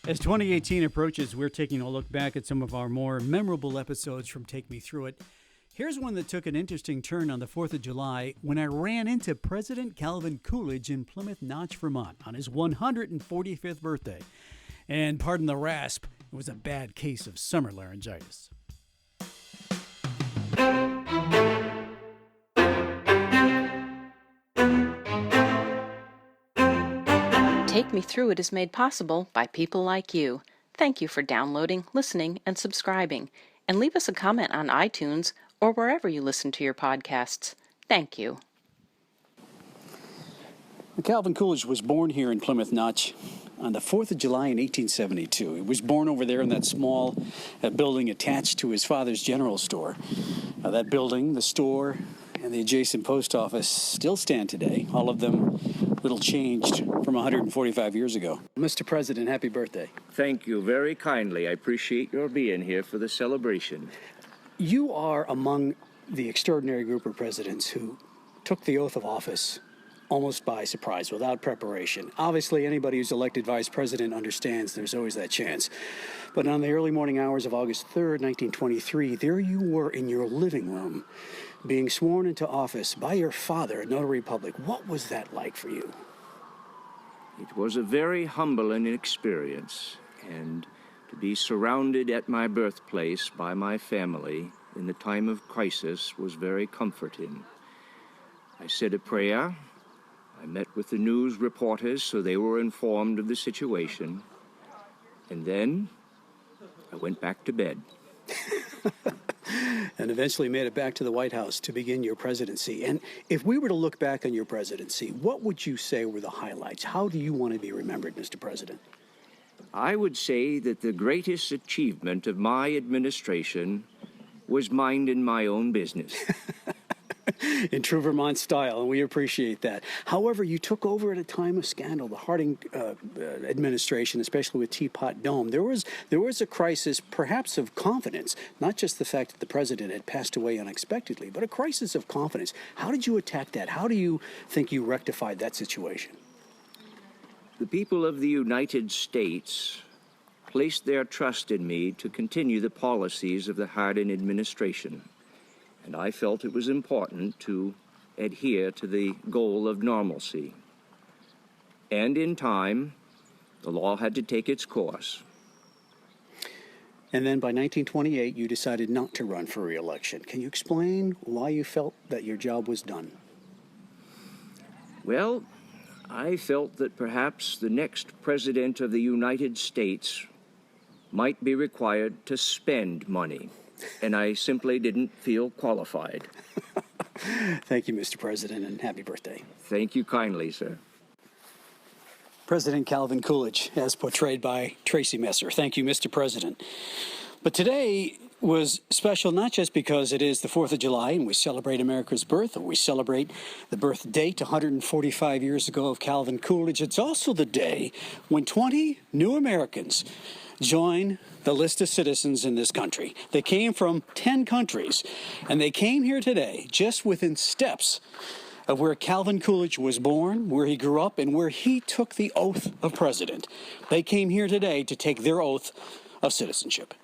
As 2018 approaches, we're taking a look back at some of our more memorable episodes from Take Me Through It. Here's one that took an interesting turn on the 4th of July when I ran into President Calvin Coolidge in Plymouth Notch, Vermont on his 145th birthday. And pardon the rasp, it was a bad case of summer laryngitis. Take Me Through It is made possible by people like you. Thank you for downloading, listening, and subscribing. And leave us a comment on iTunes or wherever you listen to your podcasts. Thank you. Calvin Coolidge was born here in Plymouth Notch on the 4th of July in 1872. He was born over there in that small building attached to his father's general store. That building, the store, and the adjacent post office still stand today, all of them little changed from 145 years ago. Mr. President, happy birthday. Thank you very kindly. I appreciate your being here for the celebration. You are among the extraordinary group of presidents who took the oath of office almost by surprise, without preparation. Obviously, anybody who's elected vice president understands there's always that chance. But on the early morning hours of August 3rd, 1923, there you were in your living room, being sworn into office by your father, a notary public. What was that like for you? It was a very humbling experience, and to be surrounded at my birthplace by my family in the time of crisis was very comforting. I said a prayer. I met with the news reporters so they were informed of the situation, and then I went back to bed. And eventually made it back to the White House to begin your presidency. And if we were to look back on your presidency, what would you say were the highlights? How do you want to be remembered, Mr. President? I would say that the greatest achievement of my administration was minding my own business. In true Vermont style, and we appreciate that. However, you took over at a time of scandal, the Harding administration, especially with Teapot Dome. There was a crisis, perhaps of confidence, not just the fact that the president had passed away unexpectedly, but a crisis of confidence. How did you attack that? How do you think you rectified that situation? The people of the United States placed their trust in me to continue the policies of the Harding administration. And I felt it was important to adhere to the goal of normalcy. And in time, the law had to take its course. And then by 1928, you decided not to run for re-election. Can you explain why you felt that your job was done? Well, I felt that perhaps the next president of the United States might be required to spend money, and I simply didn't feel qualified. Thank you, Mr. President, and happy birthday. Thank you kindly, sir. President Calvin Coolidge, as portrayed by Tracy Messer. Thank you, Mr. President. But today was special not just because it is the 4th of July and we celebrate America's birth, or we celebrate the birth date 145 years ago of Calvin Coolidge. It's also the day when 20 new Americans join the list of citizens in this country. They came from 10 countries, and they came here today just within steps of where Calvin Coolidge was born, where he grew up, and where he took the oath of president. They came here today to take their oath of citizenship.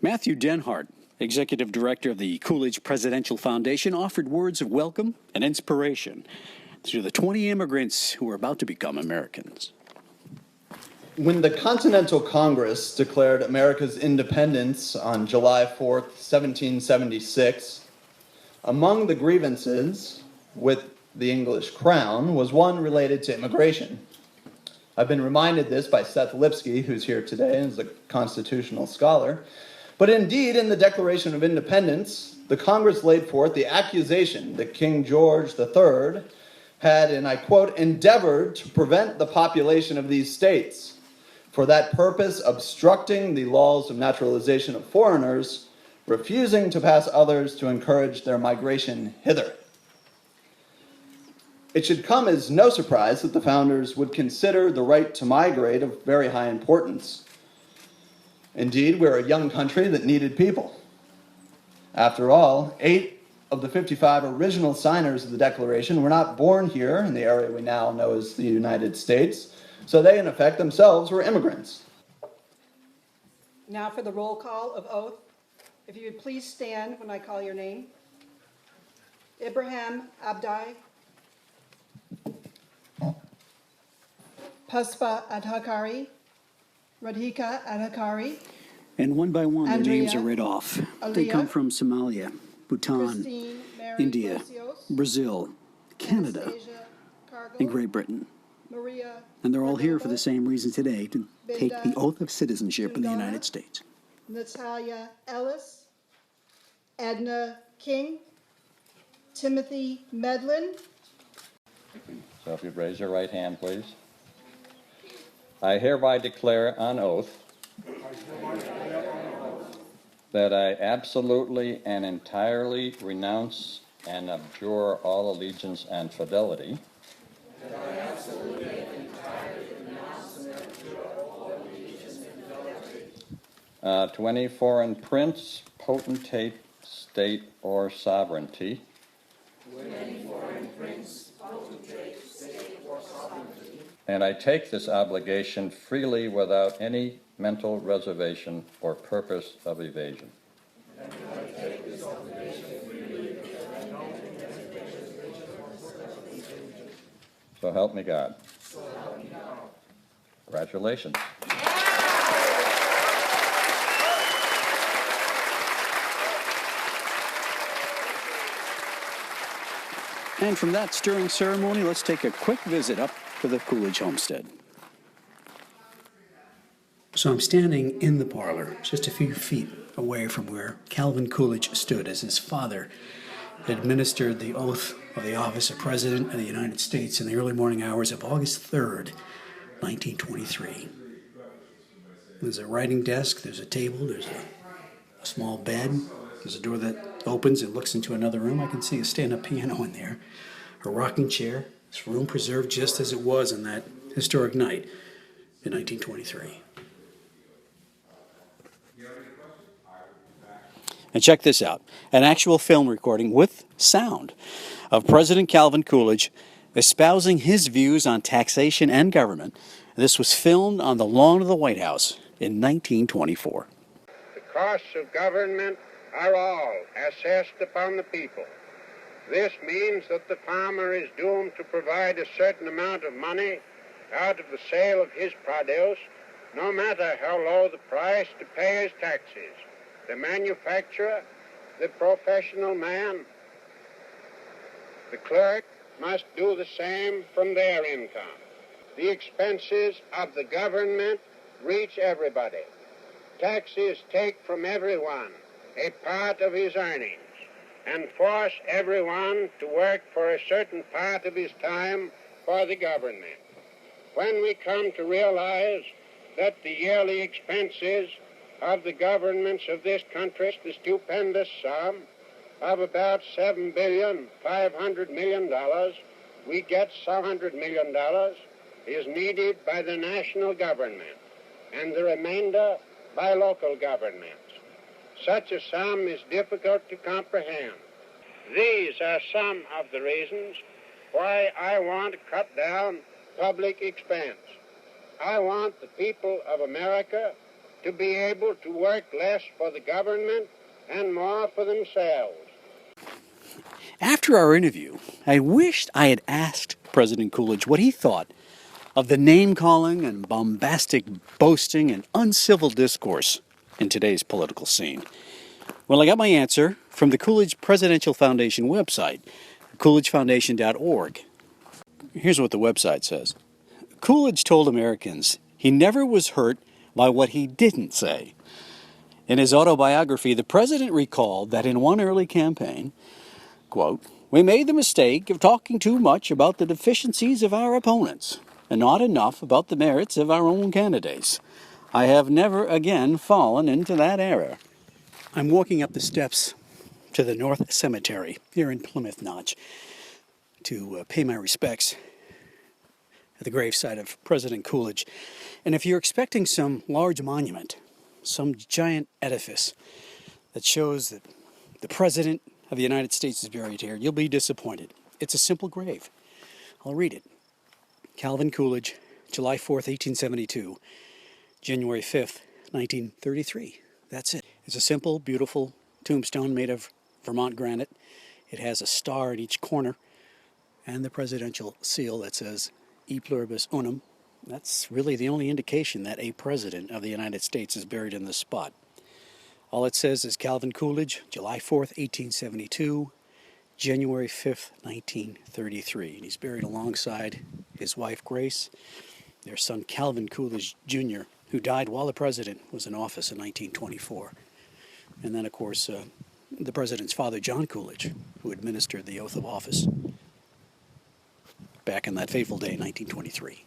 Matthew Denhart, Executive Director of the Coolidge Presidential Foundation, offered words of welcome and inspiration to the 20 immigrants who are about to become Americans. When the Continental Congress declared America's independence on July 4th, 1776, among the grievances with the English crown was one related to immigration. I've been reminded this by Seth Lipsky, who's here today and is a constitutional scholar. But indeed, in the Declaration of Independence, the Congress laid forth the accusation that King George III had, and I quote, endeavored to prevent the population of these states, for that purpose obstructing the laws of naturalization of foreigners, refusing to pass others to encourage their migration hither. It should come as no surprise that the founders would consider the right to migrate of very high importance. Indeed, we're a young country that needed people. After all, 8 of the 55 original signers of the Declaration were not born here in the area we now know as the United States, So they, in effect, themselves were immigrants. Now for the roll call of oath. If you would please stand when I call your name. Ibrahim Abdi. Puspa Adhikari. Radhika Adhikari. And one by one, their Andrea names are read off. They come Aliyah, from Somalia, Bhutan, Christine Mary India, Lucios, Brazil, Canada, Anastasia Cargill, and Great Britain. Maria And they're all here for the Cordova, same reason today, to take the Binda oath of citizenship in the Tundana, United States. Natalia Ellis, Edna King, Timothy Medlin. So if you'd raise your right hand, please. I hereby declare on oath that I absolutely and entirely renounce and abjure all allegiance and fidelity to any foreign prince, potentate, state, or sovereignty, and I take this obligation freely without any mental reservation or purpose of evasion. So help me God. Congratulations. And from that stirring ceremony, let's take a quick visit up to the Coolidge homestead. So I'm standing in the parlor, just a few feet away from where Calvin Coolidge stood as his father administered the oath of the office of President of the United States in the early morning hours of August 3rd, 1923. There's a writing desk, there's a table, there's a small bed, there's a door that opens and looks into another room. I can see a stand-up piano in there, a rocking chair. This room preserved just as it was on that historic night in 1923. And check this out, an actual film recording with sound of President Calvin Coolidge espousing his views on taxation and government. This was filmed on the lawn of the White House in 1924. The costs of government are all assessed upon the people. This means that the farmer is doomed to provide a certain amount of money out of the sale of his produce, no matter how low the price, to pay his taxes. The manufacturer, the professional man, the clerk must do the same from their income. The expenses of the government reach everybody. Taxes take from everyone a part of his earnings and force everyone to work for a certain part of his time for the government. When we come to realize that the yearly expenses of the governments of this country, the stupendous sum of about $7,500,000,000, we get $700 million is needed by the national government and the remainder by local governments. Such a sum is difficult to comprehend. These are some of the reasons why I want to cut down public expense. I want the people of America to be able to work less for the government and more for themselves. After our interview, I wished I had asked President Coolidge what he thought of the name-calling and bombastic boasting and uncivil discourse in today's political scene. Well, I got my answer from the Coolidge Presidential Foundation website, coolidgefoundation.org. Here's what the website says. Coolidge told Americans he never was hurt by what he didn't say. In his autobiography, the president recalled that in one early campaign, quote, "We made the mistake of talking too much about the deficiencies of our opponents and not enough about the merits of our own candidates. I have never again fallen into that error." I'm walking up the steps to the North Cemetery here in Plymouth Notch to pay my respects at the gravesite of President Coolidge. And if you're expecting some large monument, some giant edifice that shows that the President of the United States is buried here, you'll be disappointed. It's a simple grave. I'll read it. Calvin Coolidge, July 4th, 1872. January 5th, 1933. That's it. It's a simple, beautiful tombstone made of Vermont granite. It has a star at each corner and the presidential seal that says E pluribus unum. That's really the only indication that a president of the United States is buried in this spot. All it says is Calvin Coolidge, July 4th, 1872, January 5th, 1933. And he's buried alongside his wife, Grace, their son, Calvin Coolidge, Jr., who died while the president was in office in 1924. And then, of course, the president's father, John Coolidge, who administered the oath of office back in that fateful day, 1923.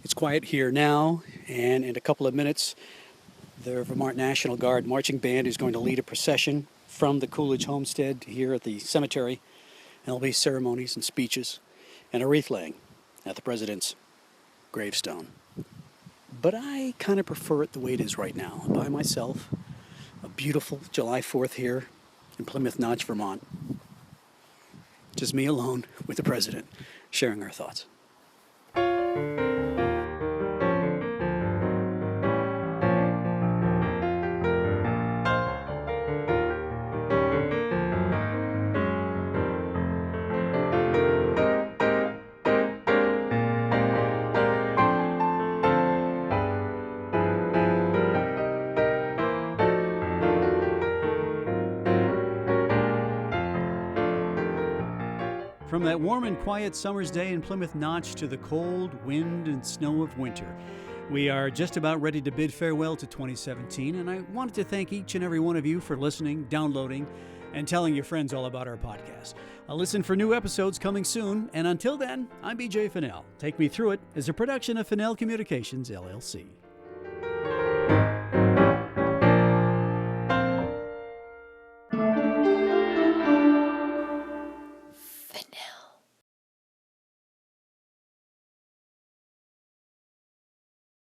It's quiet here now, and in a couple of minutes, the Vermont National Guard marching band is going to lead a procession from the Coolidge homestead here at the cemetery. And there'll be ceremonies and speeches and a wreath laying at the president's gravestone. But I kind of prefer it the way it is right now, by myself. A beautiful July 4th here in Plymouth Notch, Vermont. Just me alone with the president, sharing our thoughts. From that warm and quiet summer's day in Plymouth Notch to the cold wind and snow of winter, we are just about ready to bid farewell to 2017, and I wanted to thank each and every one of you for listening, downloading, and telling your friends all about our podcast. I'll listen for new episodes coming soon, and until then, I'm BJ Fennell. Take Me Through It is a production of Fennell Communications, LLC.